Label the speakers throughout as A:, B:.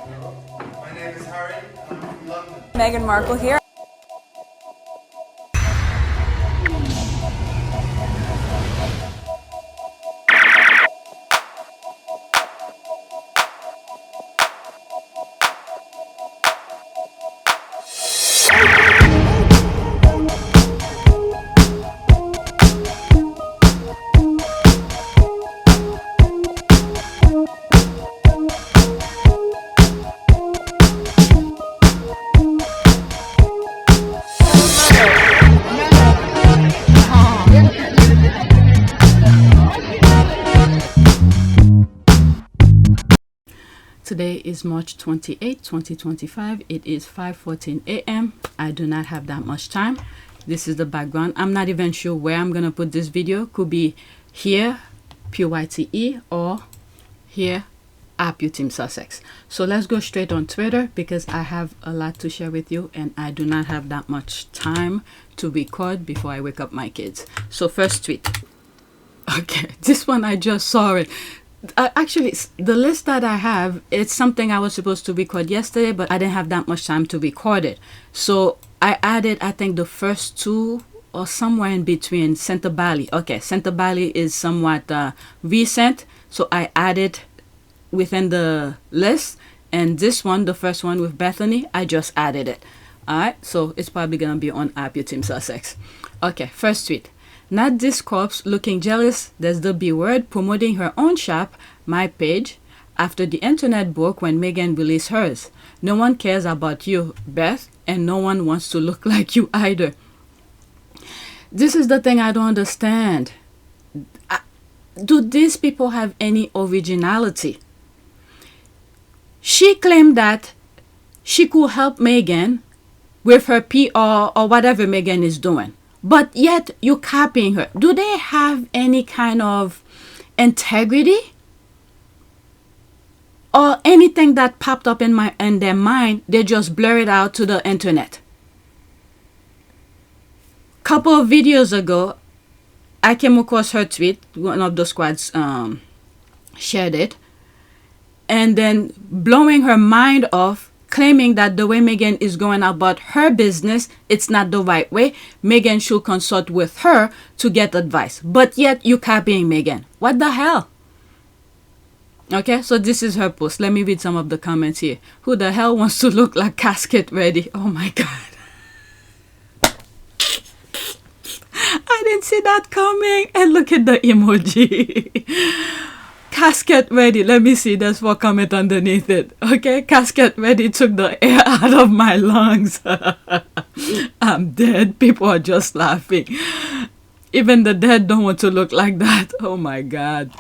A: My name is Harry, and I'm from London.
B: Meghan Markle here.
C: Today is March 28, 2025. It is 5:14 a.m. I do not have that much time. This is the background. I'm not even sure where I'm gonna put this video. Could be here, PYTE, or here, APTS Sussex. So let's go straight on Twitter because I have a lot to share with you and I do not have that much time to record before I wake up my kids. So first tweet. Okay, this one I just saw it. Actually, the list that I have, it's something I was supposed to record yesterday, but I didn't have that much time to record it. So I added, I think, the first two or somewhere in between. Sentebale. Okay, Sentebale is somewhat recent, so I added within the list. And this one, the first one with Bethany, I just added it. Alright, so it's probably gonna be on APTS Sussex. Okay, first tweet. Not this corpse looking jealous, there's the B word promoting her own shop, my page, after the internet broke when Meghan released hers. No one cares about you, Beth, and no one wants to look like you either. This is the thing I don't understand. Do these people have any originality? She claimed that she could help Meghan with her PR or whatever Meghan is doing. But yet you're copying her. Do they have any kind of integrity? Or anything that popped up in their mind, they just blur it out to the internet. Couple of videos ago, I came across her tweet. One of the squads shared it. And then blowing her mind off, claiming that the way Meghan is going about her business, it's not the right way. Meghan should consult with her to get advice. But yet you copying Meghan. What the hell? Okay, so this is her post. Let me read some of the comments here. Who the hell wants to look like casket ready? Oh my God. I didn't see that coming. And look at the emoji. Casket ready. Let me see. There's 4 comments underneath it. Okay. Casket ready took the air out of my lungs. I'm dead. People are just laughing. Even the dead don't want to look like that. Oh my God.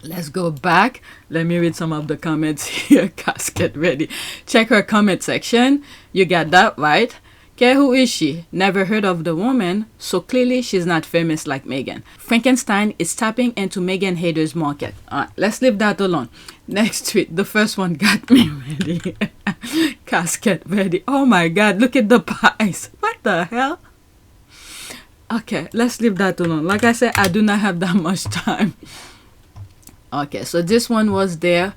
C: Let's go back. Let me read some of the comments here. Casket ready. Check her comment section. You got that right. Okay, who is she? Never heard of the woman, so clearly she's not famous like Meghan. Frankenstein is tapping into Meghan haters market. Alright, let's leave that alone. Next tweet. The first one got me ready. Casket ready. Oh my God, look at the pies. What the hell? Okay, let's leave that alone. Like I said, I do not have that much time. Okay, so this one was there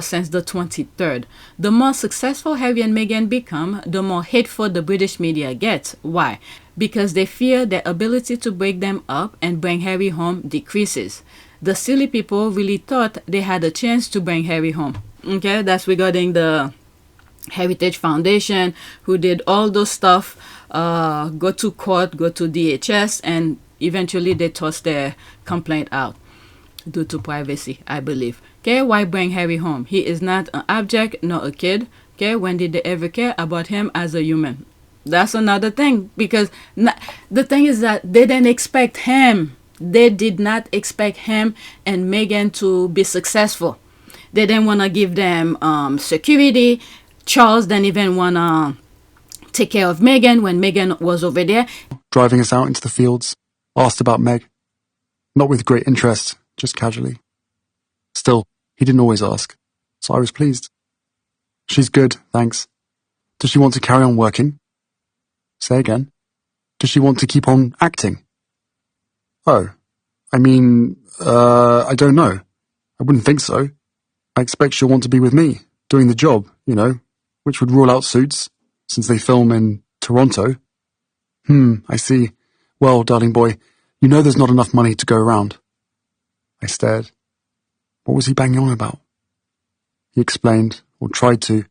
C: since the 23rd. The more successful Harry and Meghan become, the more hateful the British media gets. Why? Because they fear their ability to break them up and bring Harry home decreases. The silly people really thought they had a chance to bring Harry home. Okay, that's regarding the Heritage Foundation, who did all those stuff, go to court, go to DHS, and eventually they tossed their complaint out due to privacy, I believe. Okay, why bring Harry home? He is not an object, nor a kid. Okay, when did they ever care about him as a human? That's another thing, because the thing is that they didn't expect him. They did not expect him and Meghan to be successful. They didn't want to give them security. Charles didn't even want to take care of Meghan when Meghan was over there.
D: Driving us out into the fields, asked about Meg. Not with great interest, just casually. Still, he didn't always ask, so I was pleased. She's good, thanks. Does she want to carry on working? Say again. Does she want to keep on acting? Oh, I mean, I don't know. I wouldn't think so. I expect she'll want to be with me, doing the job, you know, which would rule out Suits, since they film in Toronto. I see. Well, darling boy, you know there's not enough money to go around. I stared. What was he banging on about? He explained, or tried to.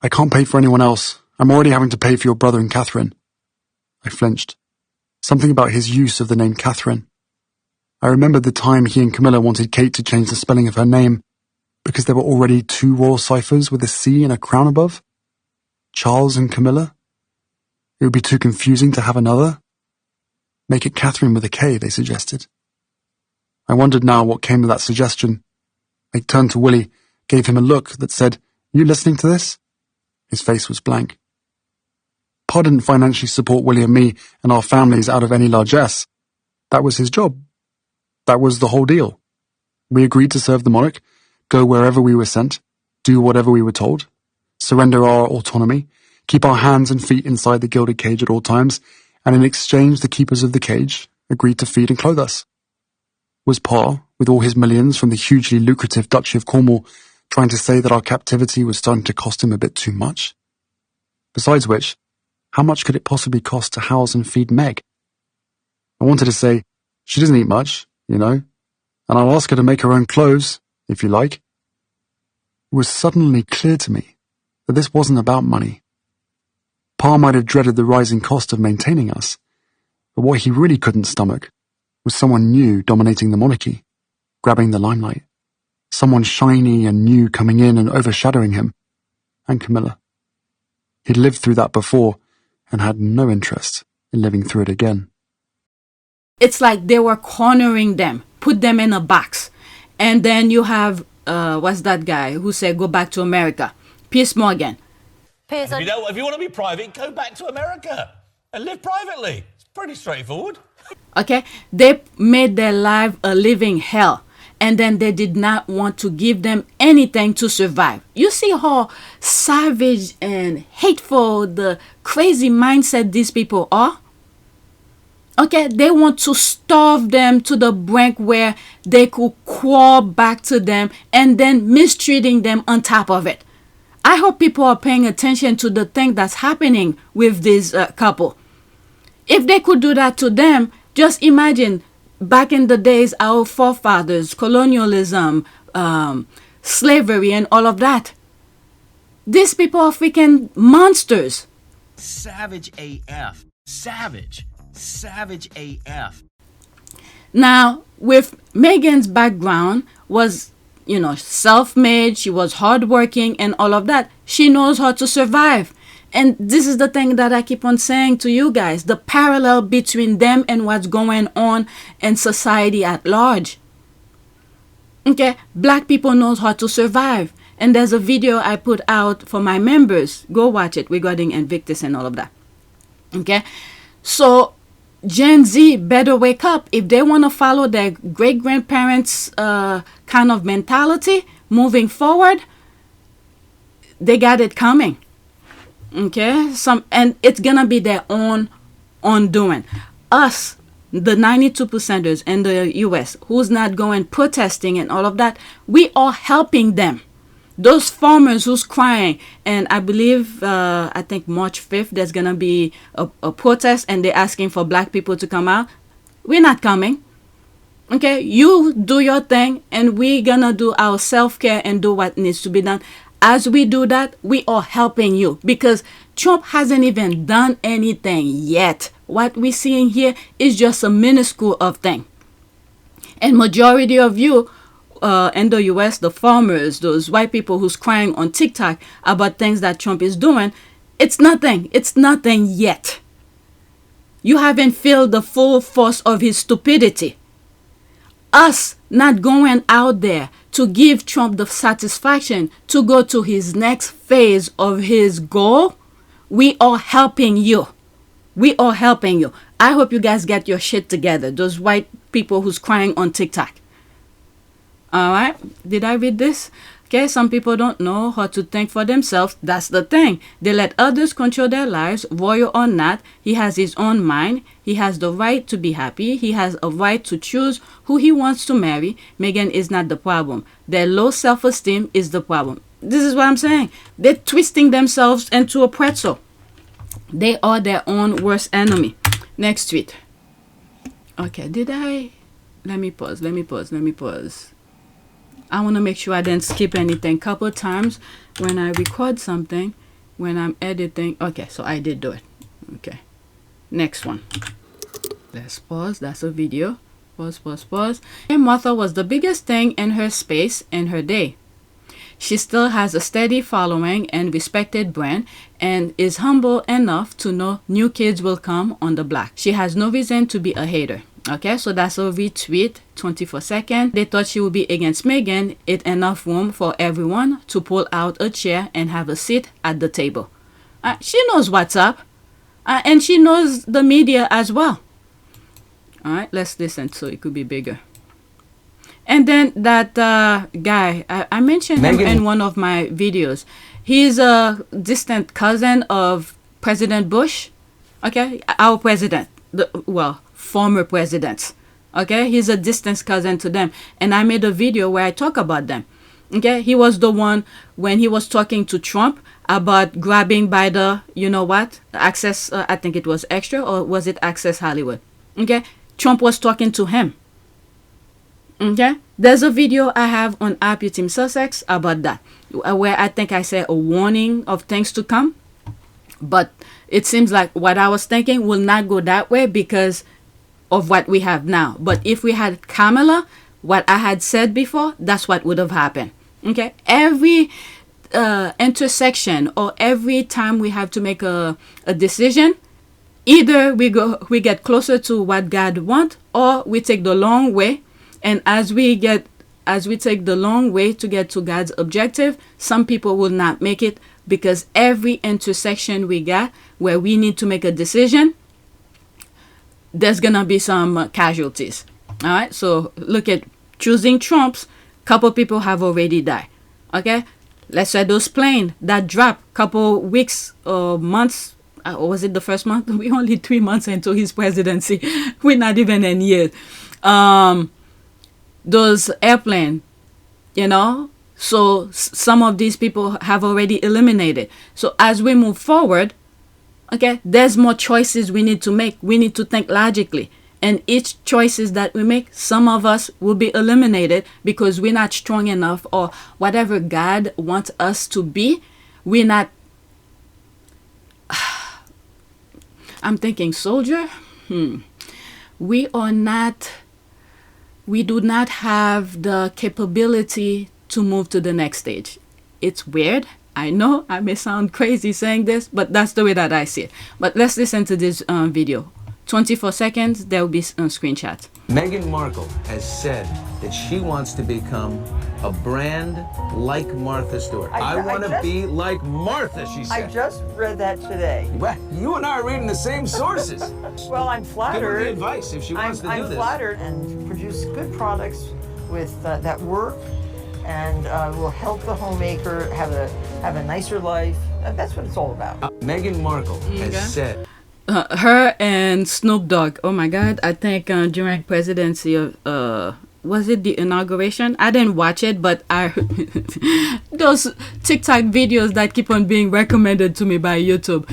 D: I can't pay for anyone else. I'm already having to pay for your brother and Catherine. I flinched. Something about his use of the name Catherine. I remembered the time he and Camilla wanted Kate to change the spelling of her name because there were already 2 royal ciphers with a C and a crown above. Charles and Camilla? It would be too confusing to have another. Make it Catherine with a K, they suggested. I wondered now what came of that suggestion. I turned to Willie, gave him a look that said, "You listening to this?" His face was blank. Pa didn't financially support Willie and me and our families out of any largesse. That was his job. That was the whole deal. We agreed to serve the monarch, go wherever we were sent, do whatever we were told, surrender our autonomy, keep our hands and feet inside the gilded cage at all times, and in exchange the keepers of the cage agreed to feed and clothe us. Was Pa, with all his millions from the hugely lucrative Duchy of Cornwall, trying to say that our captivity was starting to cost him a bit too much? Besides which, how much could it possibly cost to house and feed Meg? I wanted to say, she doesn't eat much, you know, and I'll ask her to make her own clothes, if you like. It was suddenly clear to me that this wasn't about money. Pa might have dreaded the rising cost of maintaining us, but what he really couldn't stomach was someone new dominating the monarchy, grabbing the limelight. Someone shiny and new coming in and overshadowing him, and Camilla. He'd lived through that before and had no interest in living through it again.
C: It's like they were cornering them, put them in a box. And then you have, what's that guy who said, go back to America? Piers Morgan.
B: If you want to be private, go back to America and live privately. It's pretty straightforward.
C: Okay? They made their life a living hell. And then they did not want to give them anything to survive. You see how savage and hateful the crazy mindset these people are? Okay, they want to starve them to the brink where they could crawl back to them and then mistreating them on top of it. I hope people are paying attention to the thing that's happening with this couple. If they could do that to them, just imagine back in the days, our forefathers, colonialism, slavery and all of that. These people are freaking monsters.
E: Savage AF. Savage. Savage AF.
C: Now, with Meghan's background was, you know, self-made, she was hardworking and all of that. She knows how to survive. And this is the thing that I keep on saying to you guys, the parallel between them and what's going on in society at large. Okay, black people knows how to survive. And there's a video I put out for my members. Go watch it regarding Invictus and all of that. Okay, so Gen Z better wake up. If they want to follow their great-grandparents' kind of mentality moving forward, they got it coming. Okay, and it's gonna be their own undoing. Us, the 92%ers in the US, who's not going protesting and all of that, we are helping them. Those farmers who's crying, and I believe, I think March 5th, there's gonna be a protest, and they're asking for black people to come out. We're not coming. Okay, you do your thing, and we're gonna do our self-care and do what needs to be done. As we do that, we are helping you because Trump hasn't even done anything yet. What we're seeing here is just a minuscule of thing. And majority of you in the US, the farmers, those white people who's crying on TikTok about things that Trump is doing, it's nothing. It's nothing yet. You haven't felt the full force of his stupidity. Us not going out there to give Trump the satisfaction to go to his next phase of his goal, we are helping you. We are helping you. I hope you guys get your shit together. Those white people who's crying on TikTok. All right. Did I read this? Okay, some people don't know how to think for themselves. That's the thing. They let others control their lives, royal or not. He has his own mind. He has the right to be happy. He has a right to choose who he wants to marry. Meghan is not the problem. Their low self-esteem is the problem. This is what I'm saying. They're twisting themselves into a pretzel. They are their own worst enemy. Next tweet. Okay, did I? Let me pause. I want to make sure I didn't skip anything. Couple times when I record something, when I'm editing. Okay, so I did do it. Okay. Next one. Let's pause. That's a video. Pause. And Martha was the biggest thing in her space in her day. She still has a steady following and respected brand and is humble enough to know new kids will come on the block. She has no reason to be a hater. Okay, so that's a retweet, 24 seconds. They thought she would be against Meghan. It's enough room for everyone to pull out a chair and have a seat at the table. She knows what's up. And she knows the media as well. All right, let's listen so it could be bigger. And then that guy, I mentioned him in one of my videos. He's a distant cousin of President Bush. Okay, our president. Former presidents. Okay, he's a distant cousin to them. And I made a video where I talk about them. Okay, he was the one when he was talking to Trump about grabbing by the, you know what, Access, I think it was Extra, or was it Access Hollywood? Okay, Trump was talking to him. Okay, there's a video I have on APTS Sussex about that, where I think I said a warning of things to come. But it seems like what I was thinking will not go that way because of what we have now. But if we had Kamala, what I had said before, that's what would have happened. Okay, every intersection or every time we have to make a decision, either we get closer to what God wants, or we take the long way. And as we take the long way to get to God's objective, some people will not make it because every intersection we got where we need to make a decision, there's gonna be some casualties. All right, so look at choosing Trump's. Couple people have already died. Okay, let's say those planes that dropped couple weeks or months. Or was it the first month? We only 3 months into his presidency. We're not even in years. Those airplanes, you know, so some of these people have already eliminated. So as we move forward, okay, there's more choices we need to make. We need to think logically. And each choices that we make, some of us will be eliminated because we're not strong enough, or whatever God wants us to be, we're not. I'm thinking soldier. We do not have the capability to move to the next stage. It's weird. I know I may sound crazy saying this, but that's the way that I see it. But let's listen to this video. 24 seconds, there will be a screenshot.
F: Meghan Markle has said that she wants to become a brand like Martha Stewart. I want to be like Martha, she said.
G: I just read that today.
F: Well, you and I are reading the same sources.
G: Well, I'm flattered.
F: Give her the advice if she wants to do this.
G: I'm flattered and produce good products with that work and will help the homemaker have a nicer life. That's what it's all about.
F: Meghan Markle has said.
C: Her and Snoop Dogg. Oh my God! I think during presidency of was it the inauguration? I didn't watch it, but I those TikTok videos that keep on being recommended to me by YouTube.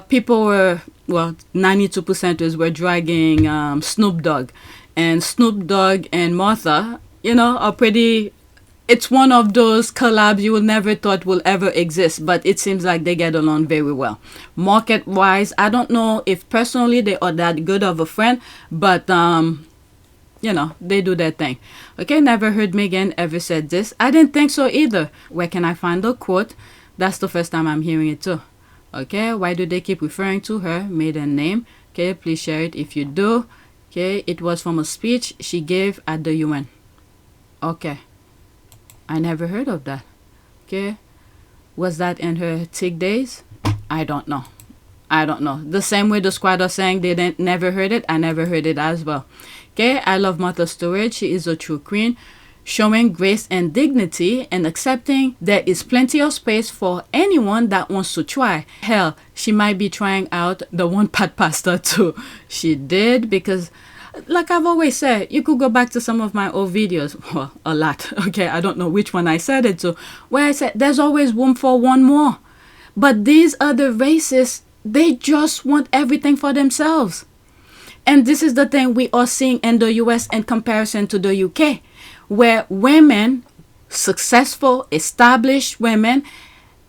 C: People were 92%ers were dragging Snoop Dogg, and Snoop Dogg and Martha, you know, are pretty. It's one of those collabs you will never thought will ever exist, but it seems like they get along very well. Market-wise, I don't know if personally they are that good of a friend, but, you know, they do their thing. Okay, never heard Meghan ever said this. I didn't think so either. Where can I find the quote? That's the first time I'm hearing it too. Okay, why do they keep referring to her maiden name? Okay, please share it if you do. Okay, it was from a speech she gave at the UN. Okay. I never heard of that. Okay. Was that in her tick days? I don't know. The same way the squad are saying they never heard it, I never heard it as well. Okay. I love Martha Stewart. She is a true queen, showing grace and dignity and accepting there is plenty of space for anyone that wants to try. Hell, she might be trying out the one pot pasta too. She did, because like I've always said, you could go back to some of my old videos, well, a lot, okay, I don't know which one I said it to, where I said there's always room for one more. But these other races, they just want everything for themselves. And this is the thing we are seeing in the US in comparison to the UK, where women, successful, established women,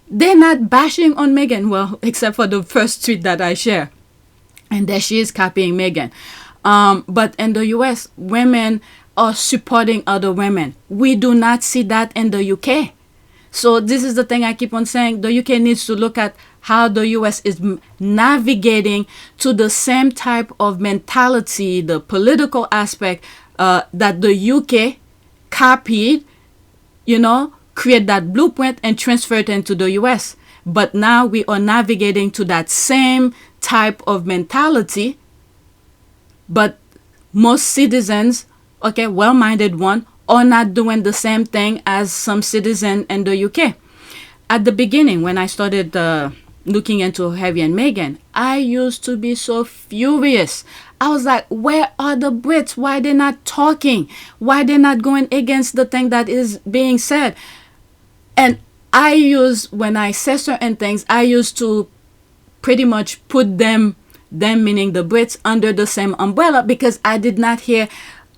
C: they're not bashing on Meghan, well, except for the first tweet that I share. And there she is copying Meghan. But in the US, women are supporting other women. We do not see that in the UK. So this is the thing I keep on saying. The UK needs to look at how the US is navigating to the same type of mentality, the political aspect that the UK copied, create that blueprint and transfer it into the US. But now we are navigating to that same type of mentality. But most citizens, okay, well-minded one, are not doing the same thing as some citizens in the UK. At the beginning, when I started looking into Harry and Meghan, I used to be so furious. I was like, where are the Brits? Why they're not talking? Why they're not going against the thing that is being said? And when I say certain things, I used to pretty much put them meaning the Brits, under the same umbrella, because I did not hear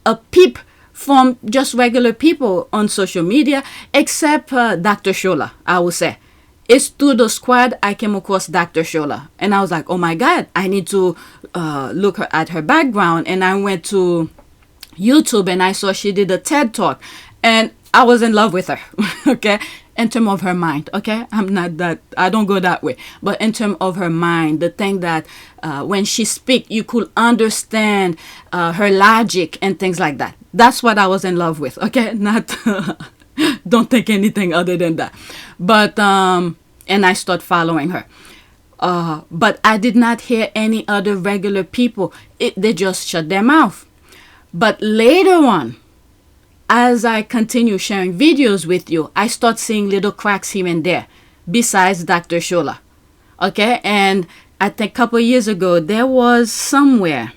C: a peep from just regular people on social media, except Dr. Shola, I would say. It's through the squad I came across Dr. Shola. And I was like, oh my God, I need to look at her background. And I went to YouTube and I saw she did a TED Talk. And I was in love with her, okay? In terms of her mind, okay? I don't go that way. But in terms of her mind, the thing that when she speaks, you could understand her logic and things like that. That's what I was in love with, okay? Not, don't think anything other than that. But, and I start following her. But I did not hear any other regular people. They just shut their mouth. But later on, as I continue sharing videos with you, I start seeing little cracks here and there, besides Dr. Shola. Okay? And I think a couple of years ago, there was somewhere,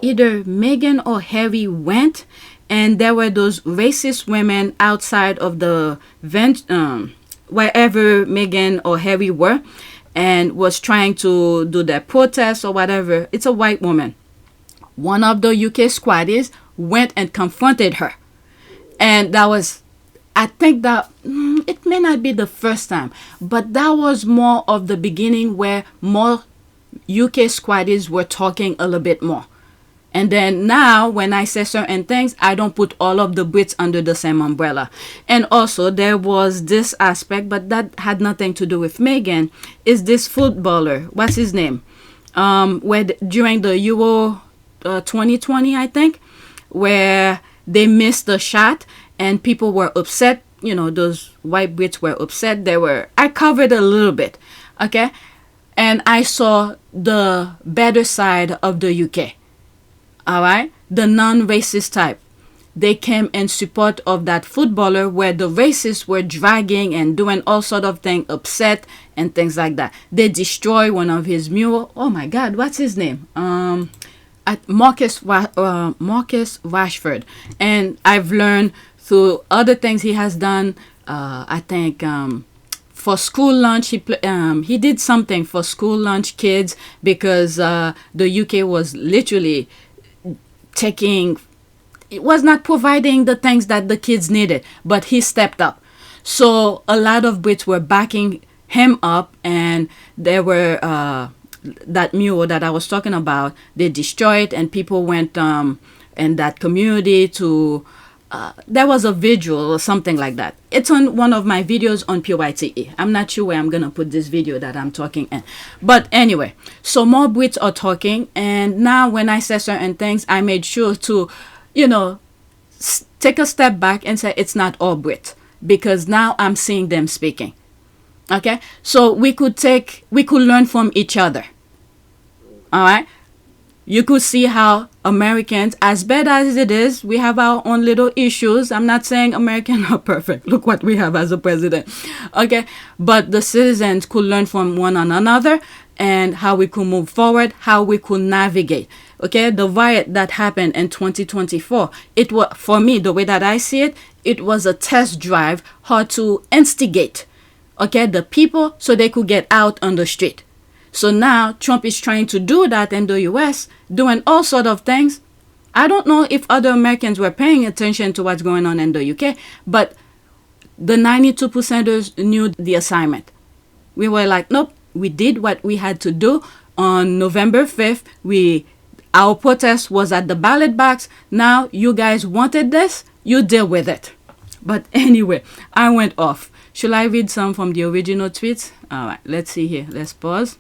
C: either Meghan or Harry went, and there were those racist women outside of the wherever Meghan or Harry were, and was trying to do their protest or whatever. It's a white woman. One of the UK squaddies went and confronted her. And that was, I think that it may not be the first time, but that was more of the beginning where more UK squaddies were talking a little bit more. And then now when I say certain things, I don't put all of the Brits under the same umbrella. And also there was this aspect, but that had nothing to do with Meghan, is this footballer, what's his name? During the Euro 2020, I think, where they missed the shot and people were upset. Those white Brits were upset. I covered a little bit, okay? And I saw the better side of the UK, all right? The non-racist type. They came in support of that footballer, where the racists were dragging and doing all sort of things, upset and things like that. They destroy one of his murals. Oh my God, what's his name? Marcus Rashford. And I've learned through other things he has done, I think for school lunch, he did something for school lunch kids, because the UK was literally it was not providing the things that the kids needed, but he stepped up. So a lot of Brits were backing him up, and there were that mural that I was talking about, they destroyed, and people went in that community to there was a vigil or something like that. It's on one of my videos on PYTE. I'm not sure where I'm gonna put this video that I'm talking in, but anyway, so more Brits are talking, and now when I say certain things, I made sure to take a step back and say it's not all Brits, because now I'm seeing them speaking. Okay, so we could learn from each other. All right, you could see how Americans, as bad as it is, we have our own little issues. I'm not saying Americans are perfect. Look what we have as a president. Okay, but the citizens could learn from one another, and how we could move forward, how we could navigate. Okay, the riot that happened in 2024, it was, for me, the way that I see it, it was a test drive how to instigate, okay, the people so they could get out on the street. So now Trump is trying to do that in the US, doing all sort of things. I don't know if other Americans were paying attention to what's going on in the UK, but the 92%ers knew the assignment. We were like, nope, we did what we had to do. On November 5th, our protest was at the ballot box. Now you guys wanted this, you deal with it. But anyway, I went off. Should I read some from the original tweets? All right, let's see here. Let's pause.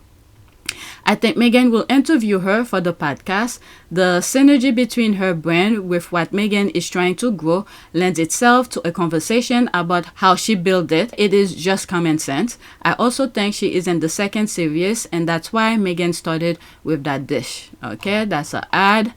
C: I think Meghan will interview her for the podcast. The synergy between her brand with what Meghan is trying to grow lends itself to a conversation about how she built it. It is just common sense. I also think she is in the second series, and that's why Meghan started with that dish. Okay, that's an ad.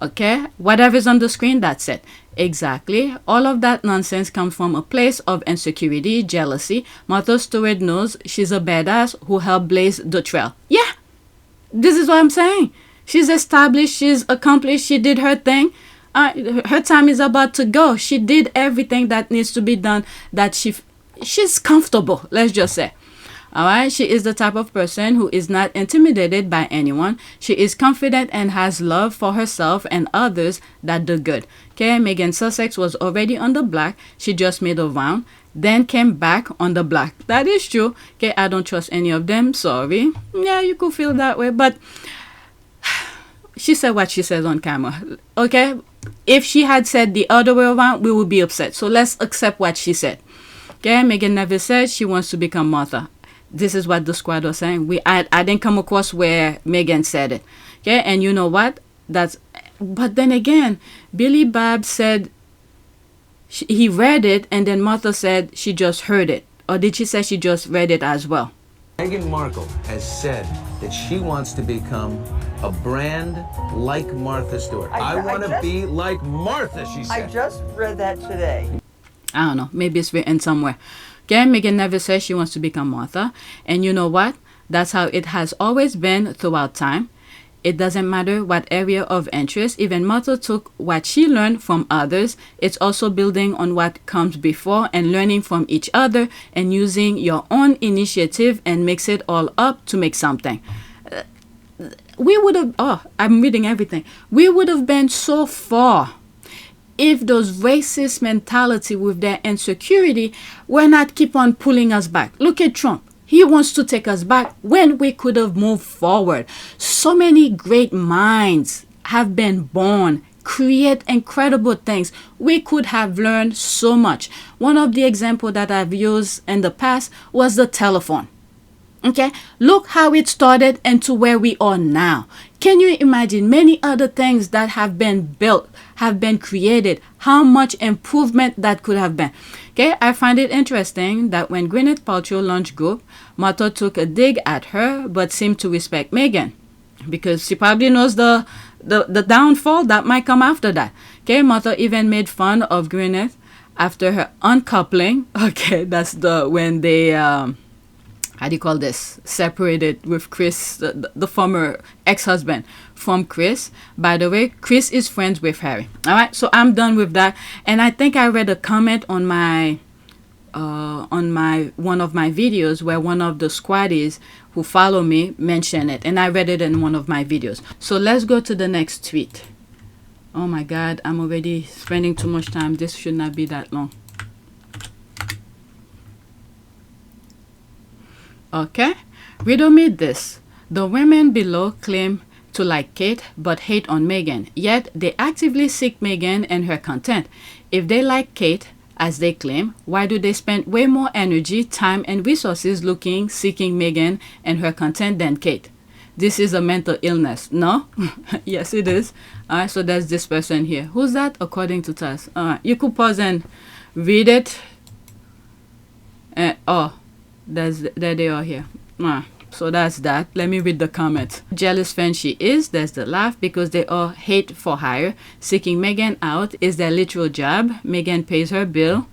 C: Okay, whatever's on the screen, that's it. Exactly. All of that nonsense comes from a place of insecurity, jealousy. Martha Stewart knows she's a badass who helped blaze the trail. Yeah, this is what I'm saying. She's established, she's accomplished, she did her thing. Her time is about to go. She did everything that needs to be done, that she's comfortable, let's just say. All right, she is the type of person who is not intimidated by anyone. She is confident and has love for herself and others that do good. Okay, Meghan Sussex was already on the block. She just made a round, then came back on the block. That is true. Okay, I don't trust any of them. Sorry. Yeah, you could feel that way, but she said what she says on camera. Okay, if she had said the other way around, we would be upset. So let's accept what she said. Okay, Meghan never said she wants to become Martha. This is what the squad was saying. I didn't come across where Meghan said it. Okay, and you know what? But then again, Billy Bob said he read it, and then Martha said she just heard it. Or did she say she just read it as well?
F: Meghan Markle has said that she wants to become a brand like Martha Stewart. I want to be like Martha, she said.
G: I just read that today.
C: I don't know. Maybe it's written somewhere. Okay, Meghan never says she wants to become Martha. And you know what? That's how it has always been throughout time. It doesn't matter what area of interest. Even Martha took what she learned from others. It's also building on what comes before and learning from each other and using your own initiative and mix it all up to make something. We would have... I'm reading everything. We would have been so far if those racist mentality with their insecurity were not keep on pulling us back. Look at Trump. He wants to take us back when we could have moved forward. So many great minds have been born, create incredible things. We could have learned so much. One of the examples that I've used in the past was the telephone. Okay, look how it started and to where we are now. Can you imagine many other things that have been built, have been created, how much improvement that could have been? Okay, I find it interesting that when Gwyneth Paltrow launched Goop, Martha took a dig at her but seemed to respect Meghan because she probably knows the downfall that might come after that. Okay, Martha even made fun of Gwyneth after her uncoupling. Okay, that's when they... how do you call this? Separated with Chris, the former ex-husband from Chris. By the way, Chris is friends with Harry. All right, so I'm done with that. And I think I read a comment on one of my videos where one of the squaddies who follow me mentioned it, and I read it in one of my videos. So let's go to the next tweet. Oh my God, I'm already spending too much time. This should not be that long. Okay, Riddle made this. The women below claim to like Kate but hate on Meghan, yet they actively seek Meghan and her content. If they like Kate, as they claim, why do they spend way more energy, time, and resources seeking Meghan and her content than Kate? This is a mental illness, no? Yes, it is. All right, so there's this person here. Who's that? According to Taz. All right, you could pause and read it. There they are here. So that's that. Let me read the comment. Jealous fan she is. There's the laugh because they all hate for hire. Seeking Meghan out is their literal job. Meghan pays her bill.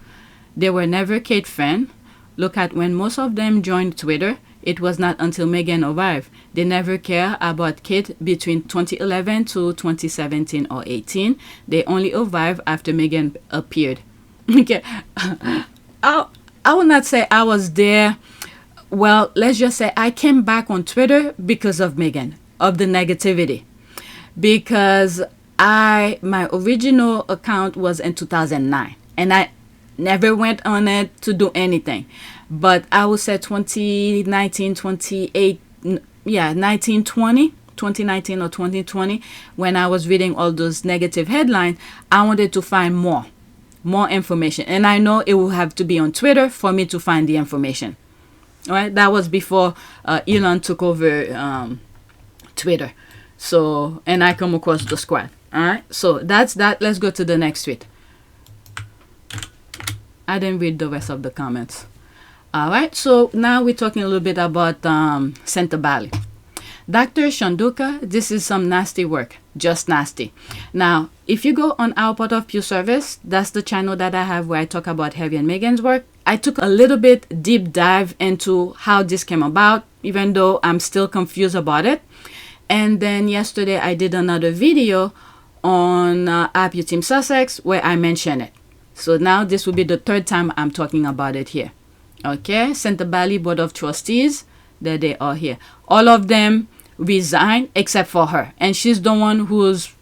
C: They were never Kate fan. Look at when most of them joined Twitter. It was not until Meghan arrived. They never care about Kate between 2011 to 2017 or 18. They only arrived after Meghan appeared. Okay. I will not say I was there. Well, let's just say I came back on Twitter because of Meghan, of the negativity. Because my original account was in 2009 and I never went on it to do anything. But I would say 2019 or 2020, when I was reading all those negative headlines, I wanted to find more information. And I know it will have to be on Twitter for me to find the information. All right, that was before Elon took over Twitter. So, and I come across the squad. All right, so that's that. Let's go to the next tweet. I didn't read the rest of the comments. All right, so now we're talking a little bit about Sentebale. Dr. Chandauka, this is some nasty work, just nasty. Now, if you go on our Part of Pew service, that's the channel that I have where I talk about Harry and Meghan's work. I took a little bit deep dive into how this came about, even though I'm still confused about it. And then yesterday I did another video on APTS Sussex where I mentioned it. So now this will be the third time I'm talking about it here. Okay, Sentebale Board of Trustees, there they are here. All of them resigned except for her. And she's the one who's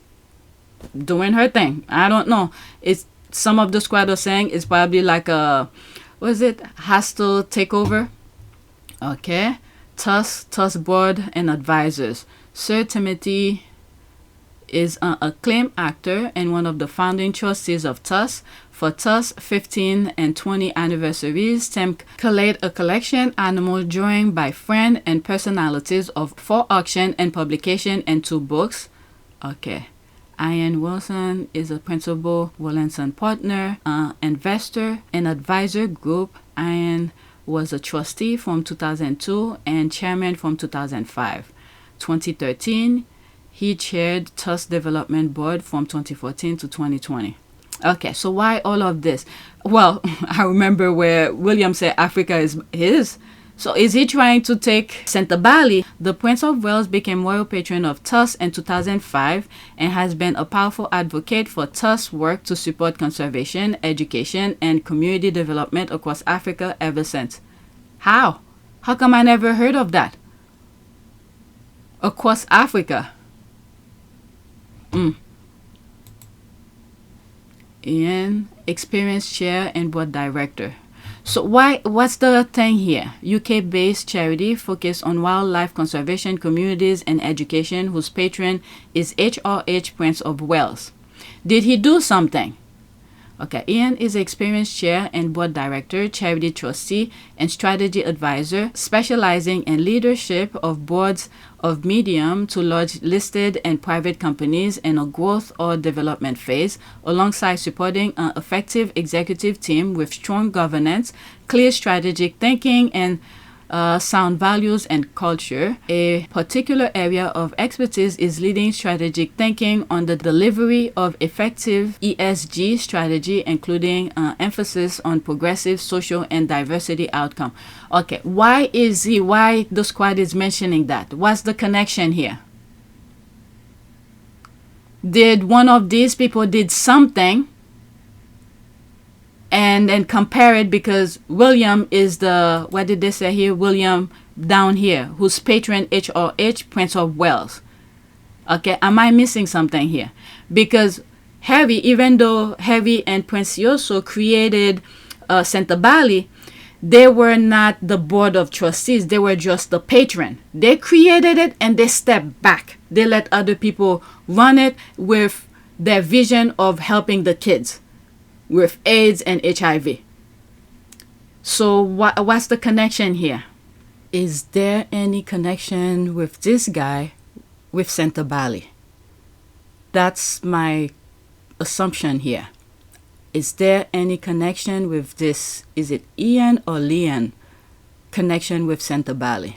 C: doing her thing. I don't know. It's some of the squad are saying it's probably like a, what is it, hostile takeover. Okay, TUS board and advisors. Sir Timothy is an acclaimed actor and one of the founding trustees of TUS. For TUS 15 and 20 anniversaries, Tim collate a collection animal drawing by friends and personalities of 4 auction and publication and 2 books. Okay. Ian Wilson is a principal Williamson partner, investor and advisor group. Ian was a trustee from 2002 and chairman from 2005. 2013, he chaired TUS Development Board from 2014 to 2020. Okay, so why all of this? Well, I remember where William said Africa is his. So is he trying to take Sentebale? The Prince of Wales became royal patron of TUS in 2005 and has been a powerful advocate for TUS work to support conservation, education, and community development across Africa ever since. How? How come I never heard of that? Across Africa. Ian, experienced chair and board director. So what's the thing here? UK-based charity focused on wildlife conservation, communities, and education, whose patron is HRH Prince of Wales. Did he do something? Okay, Ian is experienced chair and board director, charity trustee, and strategy advisor, specializing in leadership of boards of medium to large listed and private companies in a growth or development phase, alongside supporting an effective executive team with strong governance, clear strategic thinking, and sound values and culture. A particular area of expertise is leading strategic thinking on the delivery of effective ESG strategy, including emphasis on progressive social and diversity outcome. Okay, why the squad is mentioning that? What's the connection here? Did one of these people did something and then compare it, because William is the, what did they say here? William down here, whose patron HRH Prince of Wales. Okay, am I missing something here? Because Harry, even though Harry and Prince Yoso created Sentebale, they were not the board of trustees. They were just the patron. They created it and they stepped back. They let other people run it with their vision of helping the kids with AIDS and HIV. So what's the connection here? Is there any connection with this guy with Sentebale? That's my assumption here. Is there any connection with this? Is it Ian or Leon connection with Sentebale?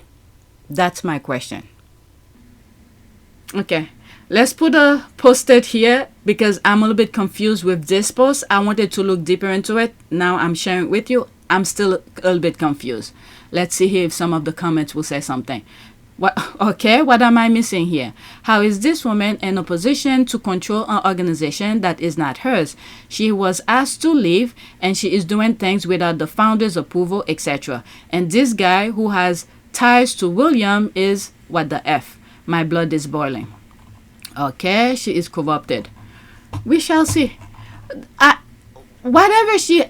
C: That's my question. Okay. Let's put a post-it here because I'm a little bit confused with this post. I wanted to look deeper into it. Now I'm sharing with you. I'm still a little bit confused. Let's see here if some of the comments will say something. What? Okay, what am I missing here? How is this woman in a position to control an organization that is not hers? She was asked to leave, and she is doing things without the founder's approval, etc. And this guy who has ties to William is what the F? My blood is boiling. Okay, she is corrupted. We shall see. Whatever she...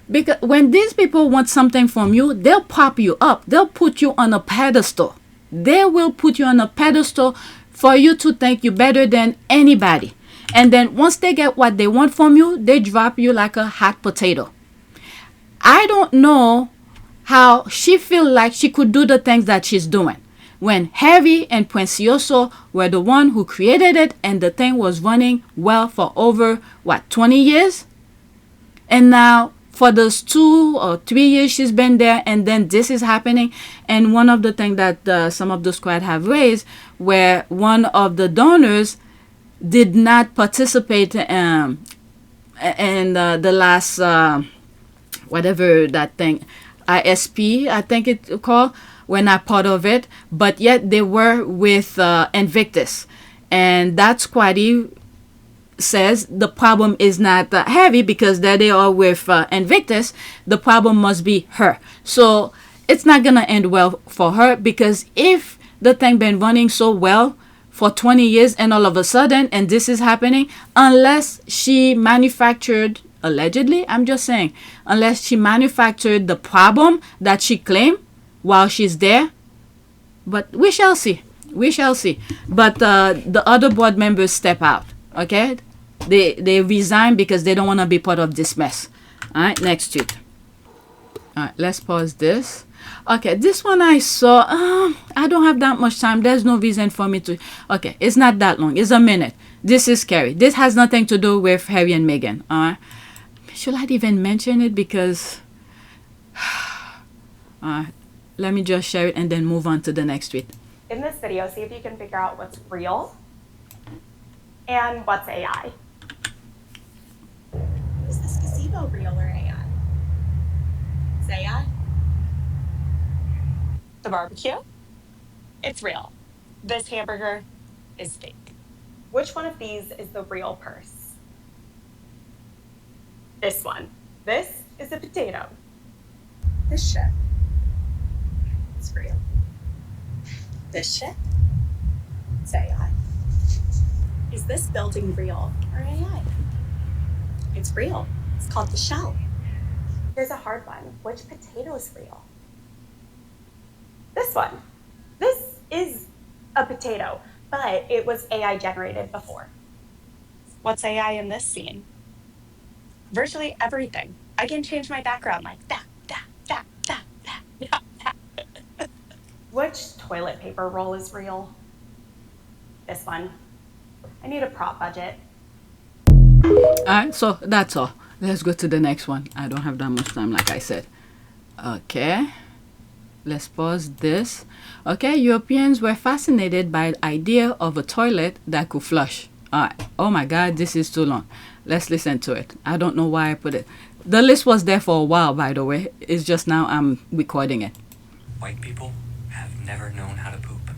C: Because when these people want something from you, they'll pop you up. They'll put you on a pedestal. They will put you on a pedestal for you to think you're better than anybody. And then once they get what they want from you, they drop you like a hot potato. I don't know how she feel like she could do the things that she's doing when Harry and Precioso were the one who created it, and the thing was running well for over, 20 years? And now for those 2 or 3 years she's been there, and then this is happening. And one of the things that some of the squad have raised, where one of the donors did not participate in the last whatever that thing, ISP I think it's called, were not part of it, but yet they were with Invictus, and that squaddy says the problem is not Harry, because there they are with Invictus. The problem must be her. So it's not gonna end well for her, because if the thing been running so well for 20 years and all of a sudden and this is happening, unless she manufactured, allegedly, I'm just saying, unless she manufactured the problem that she claimed while she's there. But we shall see. We shall see. But the other board members step out. Okay, they resign because they don't want to be part of this mess. All right, next tweet. All right, let's pause this. Okay, this one I saw. I don't have that much time. There's no reason for me to. Okay, it's not that long. It's a minute. This is scary. This has nothing to do with Harry and Meghan. All right. Should I even mention it? Because let me just share it and then move on to the next tweet.
H: In this video, see if you can figure out what's real and what's AI. Is this gazebo real or AI? It's AI. The barbecue? It's real. This hamburger is fake. Which one of these is the real purse? This one. This is a potato. This ship. It's real. This ship? It's AI. Is this building real or AI? It's real. It's called the shell. Here's a hard one. Which potato is real? This one. This is a potato, but it was AI generated before. What's AI in this scene? Virtually everything. I can change my background like that. Which toilet paper roll is real? This one. I need a prop budget.
C: Alright, so that's all. Let's go to the next one. I don't have that much time, like I said. Okay. Let's pause this. Okay, Europeans were fascinated by the idea of a toilet that could flush. Alright. Oh my god, this is too long. Let's listen to it. I don't know why I put it. The list was there for a while, by the way. It's just now I'm recording it.
I: White people have never known how to poop,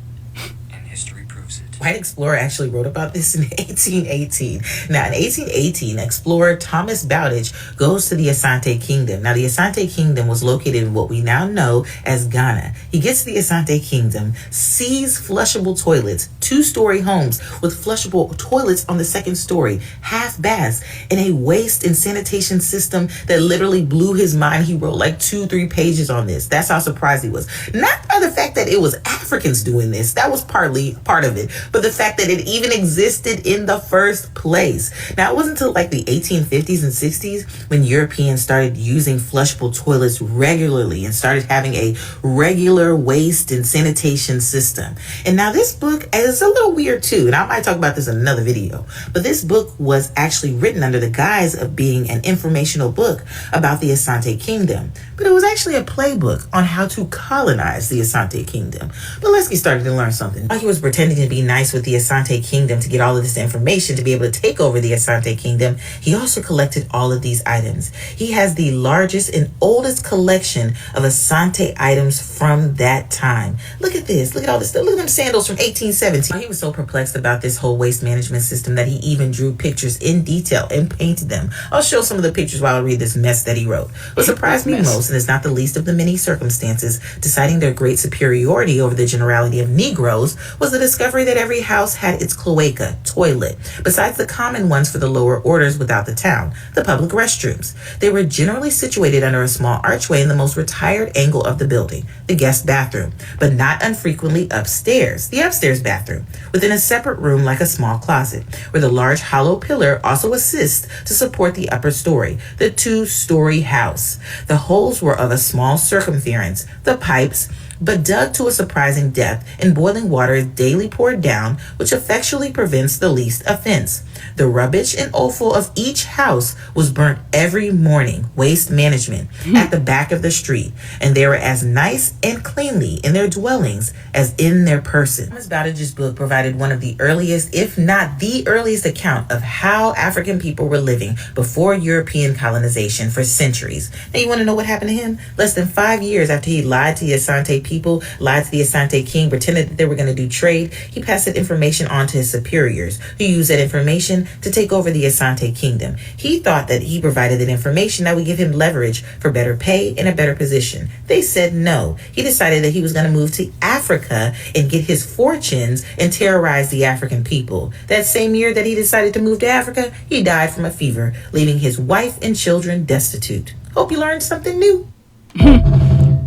I: and history proves it.
J: White explorer actually wrote about this in 1818. Now, in 1818, explorer Thomas Bowditch goes to the Asante Kingdom. Now, the Asante Kingdom was located in what we now know as Ghana. He gets to the Asante Kingdom, sees flushable toilets, 2-story homes with flushable toilets on the 2nd story, half baths, and a waste and sanitation system that literally blew his mind. He wrote like 2-3 pages on this. That's how surprised he was. Not by the fact that it was Africans doing this. That was partly part of it. But the fact that it even existed in the first place. Now, it wasn't until like the 1850s and 60s when Europeans started using flushable toilets regularly and started having a regular waste and sanitation system. And now this book is a little weird too, and I might talk about this in another video, but this book was actually written under the guise of being an informational book about the Asante Kingdom. But it was actually a playbook on how to colonize the Asante Kingdom. But let's get started and learn something. While he was pretending to be nice nice with the Asante Kingdom to get all of this information to be able to take over the Asante Kingdom, he also collected all of these items. He has the largest and oldest collection of Asante items from that time. Look at this. Look at all this stuff. Look at them sandals from 1817. He was so perplexed about this whole waste management system that he even drew pictures in detail and painted them. I'll show some of the pictures while I read this mess that he wrote. What surprised me most, and is not the least of the many circumstances deciding their great superiority over the generality of Negroes, was the discovery that every house had its cloaca, toilet, besides the common ones for the lower orders without the town, the public restrooms. They were generally situated under a small archway in the most retired angle of the building, the guest bathroom, but not unfrequently upstairs, the upstairs bathroom, within a separate room like a small closet, where the large hollow pillar also assists to support the upper story, the two-story house. The holes were of a small circumference, the pipes, but dug to a surprising depth, and boiling water is daily poured down, which effectually prevents the least offense. The rubbish and offal of each house was burnt every morning, waste management, at the back of the street, and they were as nice and cleanly in their dwellings as in their person. Thomas Bowditch's book provided one of the earliest, if not the earliest, account of how African people were living before European colonization for centuries. Now, you want to know what happened to him? Less than 5 years after he lied to the Asante people, lied to the Asante king, pretended that they were going to do trade, he passed that information on to his superiors, who used that information to take over the Asante kingdom. He thought that he provided that information that would give him leverage for better pay and a better position. They said no. He decided that he was going to move to Africa and get his fortunes and terrorize the African people. That same year that he decided to move to Africa, he died from a fever, leaving his wife and children destitute. Hope you learned something new.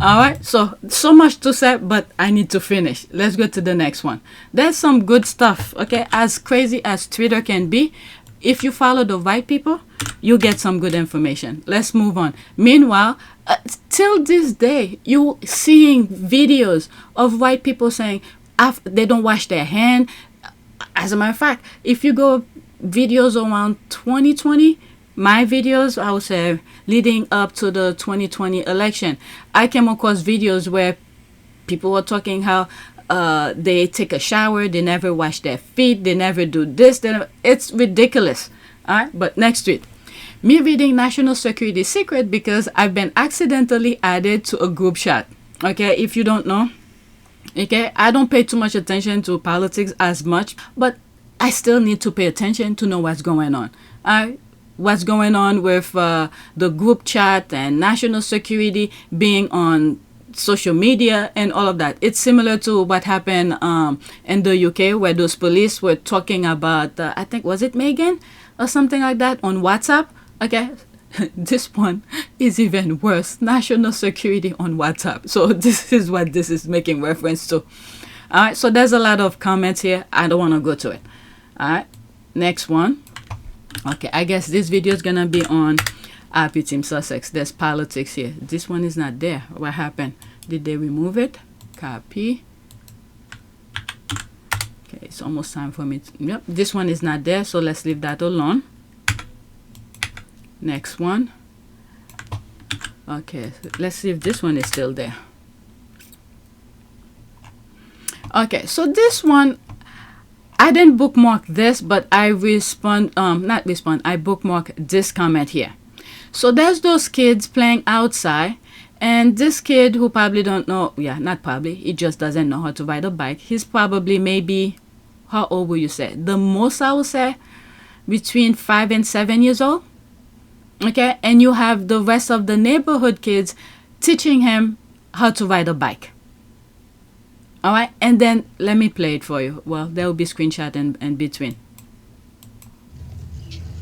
C: All right, so much to say, but I need to finish. Let's go to the next one. There's some good stuff, okay? As crazy as Twitter can be, if you follow the right people, you get some good information. Let's move on. Meanwhile, till this day, you seeing videos of white people saying they don't wash their hand. As a matter of fact, if you go videos around 2020, my videos, I would say, leading up to the 2020 election, I came across videos where people were talking how they take a shower, they never wash their feet, they never do this. It's ridiculous. All right, but next tweet. Me reading national security secret because I've been accidentally added to a group chat. Okay, if you don't know, okay, I don't pay too much attention to politics as much, but I still need to pay attention to know what's going on. All right. What's going on with the group chat and national security being on social media and all of that. It's similar to what happened in the UK, where those police were talking about, I think, was it Meghan or something like that on WhatsApp? Okay, this one is even worse. National security on WhatsApp. So this is what this is making reference to. All right, so there's a lot of comments here. I don't want to go to it. All right, next one. Okay, I guess this video is gonna be on RP Team Sussex. There's politics here. This one is not there. What happened? Did they remove it? Copy. Okay, it's almost time for me to, yep, this one is not there, so let's leave that alone. Next one. Okay, let's see if this one is still there. Okay, so this one, I didn't bookmark this, but I bookmark this comment here. So there's those kids playing outside, and this kid who probably don't know, not probably, he just doesn't know how to ride a bike. He's probably maybe, how old will you say? The most I would say between 5 and 7 years old. Okay, and you have the rest of the neighborhood kids teaching him how to ride a bike. All right, and then let me play it for you. Well, there will be screenshot in between.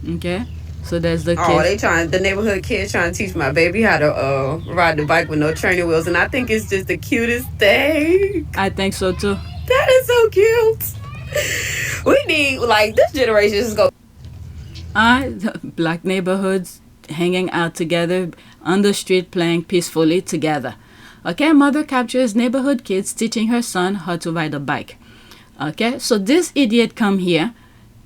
C: Okay, so there's the kid.
K: The neighborhood kids trying to teach my baby how to ride the bike with no training wheels, and I think it's just the cutest thing.
C: I think so too.
K: That is so cute. We need, like, this generation is go.
C: Black neighborhoods hanging out together on the street, playing peacefully together. Okay, mother captures neighborhood kids teaching her son how to ride a bike. Okay, so this idiot come here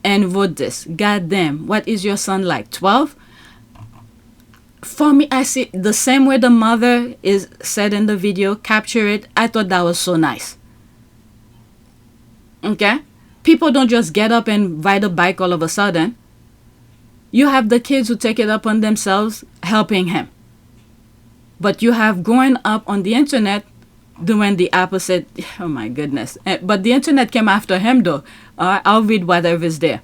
C: and wrote this. God damn, what is your son like? 12? For me, I see the same way the mother is said in the video, capture it. I thought that was so nice. Okay, People don't just get up and ride a bike all of a sudden. You have the kids who take it upon themselves helping him. But you have growing up on the internet doing the opposite. Oh my goodness. But the internet came after him though. I'll read whatever is there.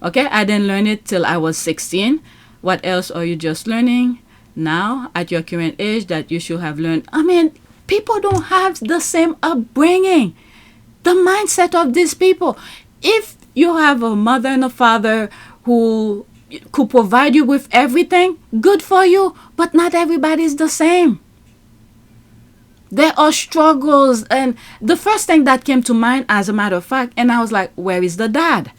C: Okay, I didn't learn it till I was 16. What else are you just learning now at your current age that you should have learned? I mean, people don't have the same upbringing. The mindset of these people. If you have a mother and a father who could provide you with everything, good for you, but not everybody is the same. There are struggles, and the first thing that came to mind, as a matter of fact, and I was like, where is the dad?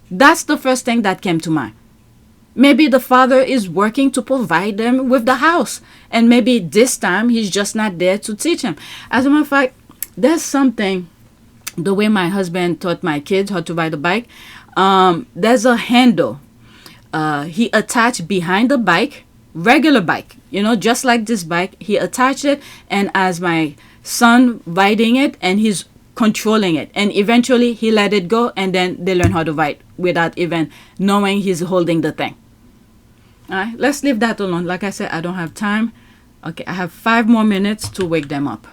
C: That's the first thing that came to mind. Maybe the father is working to provide them with the house, and maybe this time he's just not there to teach him. As a matter of fact, there's something, the way my husband taught my kids how to ride a bike, there's a handle he attached behind the bike, regular bike, just like this bike. He attached it, and as my son riding it, and he's controlling it, and eventually he let it go, and then they learn how to ride without even knowing he's holding the thing. All right, let's leave that alone. Like I said, I don't have time. Okay, I have 5 more minutes to wake them up.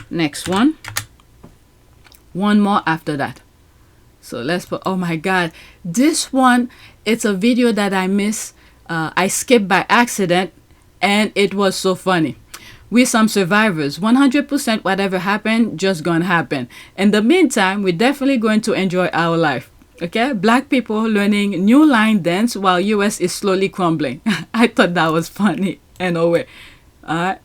C: Next one. One more after that. So let's put, oh my God, this one, it's a video that I missed. I skipped by accident, and it was so funny. We're some survivors. 100% whatever happened, just gonna happen. In the meantime, we're definitely going to enjoy our life. Okay? Black people learning new line dance while US is slowly crumbling. I thought that was funny in a way.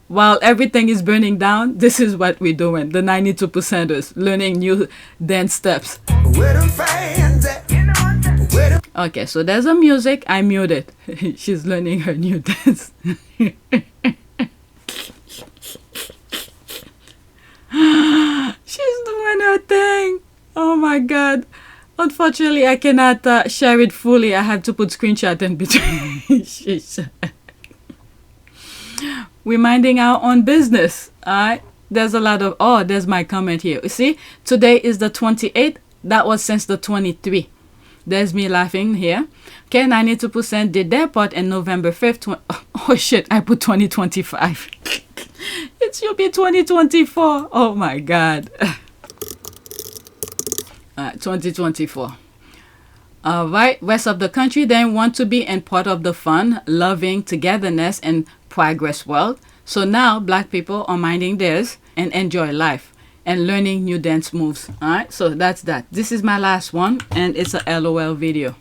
C: While everything is burning down, this is what we're doing. The 92%ers learning new dance steps. Okay, so there's a music. I muted. She's learning her new dance. She's doing her thing. Oh my God. Unfortunately, I cannot share it fully. I have to put screenshot in between. We're minding our own business. Alright. There's a lot of, oh, there's my comment here. You see, today is the 28th. That was since the 23. There's me laughing here. Okay, 92% did their part in November 5th. Oh shit, I put 2025. It should be 2024. Oh my God. 2024. Alright, rest of the country then want to be in part of the fun, loving, togetherness, and progress world. So now black people are minding theirs and enjoy life and learning new dance moves. Alright, so that's that. This is my last one, and it's a LOL video.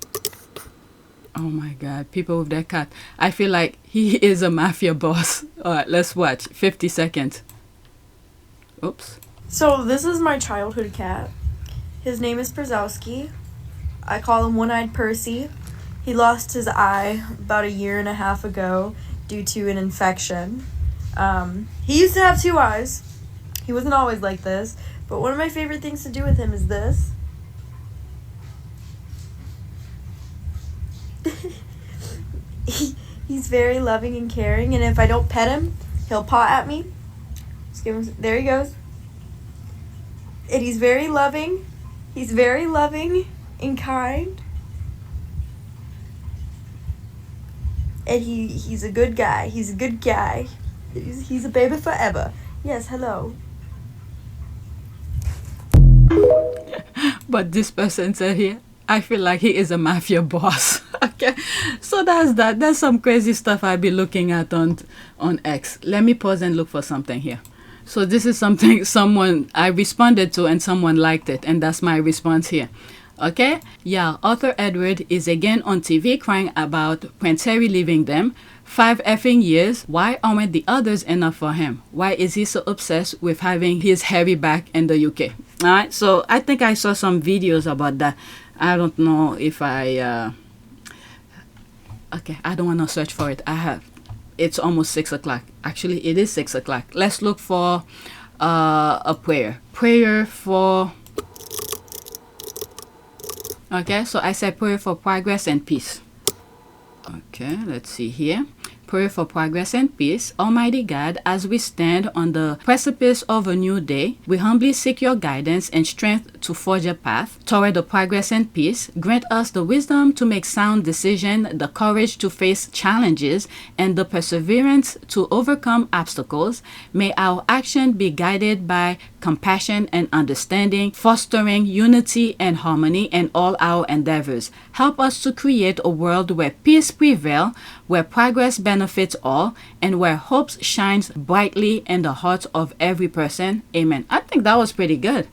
C: Oh my God, people with their cat. I feel like he is a mafia boss. Alright, let's watch. 50 seconds. Oops.
L: So this is my childhood cat. His name is Przowski. I call him One-Eyed Percy. He lost his eye about 1.5 years ago due to an infection. He used to have 2 eyes. He wasn't always like this, but one of my favorite things to do with him is this. He's very loving and caring, and if I don't pet him, he'll paw at me. Just give him, there he goes. And he's very loving. He's very loving and kind. And he's a good guy. He's a good guy. He's a baby forever. Yes, hello.
C: But this person said here, I feel like he is a mafia boss. Okay, so that's that. There's some crazy stuff I'll be looking at on X. Let me pause and look for something here. So this is something someone I responded to and someone liked it, and that's my response here. Okay, yeah, Arthur Edward is again on TV crying about Prince Harry leaving them. 5 effing years. Why aren't the others enough for him? Why is he so obsessed with having his Harry back in the UK? Alright, so I think I saw some videos about that. I don't know if I okay, I don't want to search for it. I have. It's almost 6 o'clock. Actually, it is 6 o'clock. Let's look for a prayer. Prayer for... Okay, so I said prayer for progress and peace. Okay, let's see here. Prayer for progress and peace. Almighty God, as we stand on the precipice of a new day, we humbly seek your guidance and strength to forge a path toward the progress and peace. Grant us the wisdom to make sound decisions, the courage to face challenges, and the perseverance to overcome obstacles. May our action be guided by compassion and understanding, fostering unity and harmony in all our endeavors. Help us to create a world where peace prevails, where progress benefits all, and where hope shines brightly in the hearts of every person. Amen. I think that was pretty good.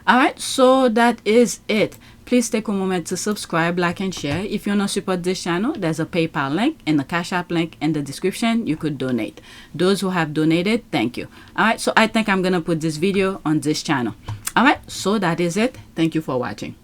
C: All right, so that is it. Please take a moment to subscribe, like, and share. If you want to support this channel, there's a PayPal link and the Cash App link in the description. You could donate. Those who have donated, thank you. All right, so I think I'm going to put this video on this channel. All right, so that is it. Thank you for watching.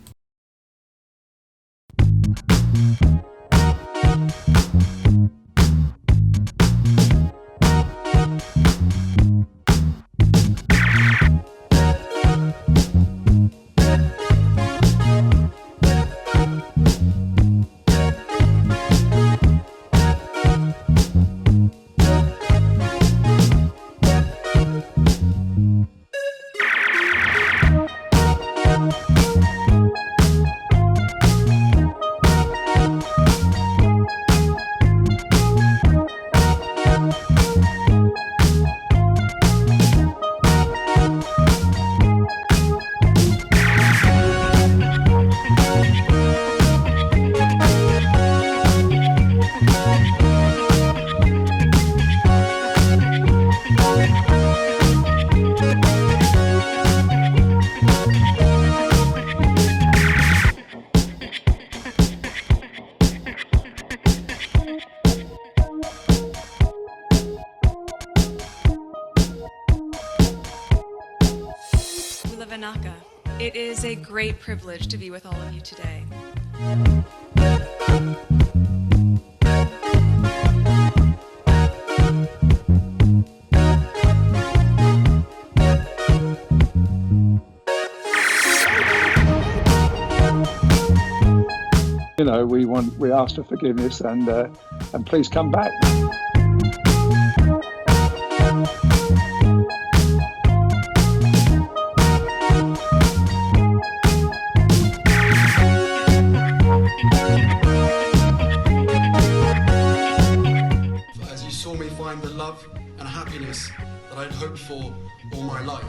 M: It is a great privilege to be with all of you today.
N: You know, we ask for forgiveness and please come back.
O: As you saw me find the love and happiness that I'd hoped for all my life.